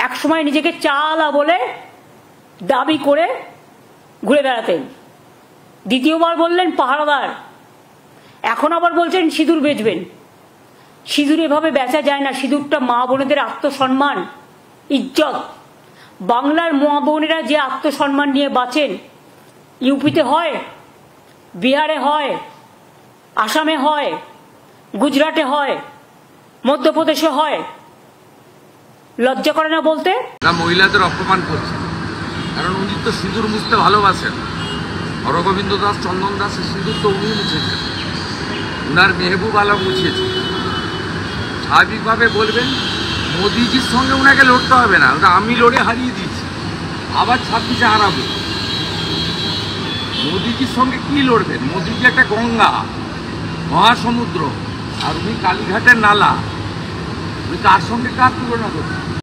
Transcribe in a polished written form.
একসময় নিজেকে চালা বলে দাবি করে ঘুরে বেড়াতেন। দ্বিতীয়বার বললেন পাহারাদার, এখন আবার বলছেন সিঁদুর বেচবেন। সিঁদুর এভাবে বেচা যায় না। সিঁদুরটা মা বোনেদের আত্মসম্মান, ইজ্জত। বাংলার মা বোনেরা যে আত্মসম্মান নিয়ে বাঁচেন, ইউপিতে হয়, বিহারে হয়, আসামে হয়, গুজরাটে হয়, মধ্যপ্রদেশে হয়। লজ্জা করে না বলতে? না, মহিলাদের অপমান করছে, কারণ উনি তো সিঁদুর মুছতে ভালোবাসেন। হরগোবিন্দ দাস, চন্দন দাসের সিঁদুর তো উনি মুছেছেন, উনার মেহবুব আলম মুছিয়েছে। স্বাভাবিকভাবে বলবেন মোদিজির সঙ্গে উনাকে লড়তে হবে না, ওটা আমি লড়ে হারিয়ে দিয়েছি, আবার 26-এ হারাবো। মোদিজির সঙ্গে কি লড়বেন? মোদিজি একটা গঙ্গা, মহাসমুদ্র, আর উনি কালীঘাটের নালা। উনি কার সঙ্গে কার তুলনা করছেন?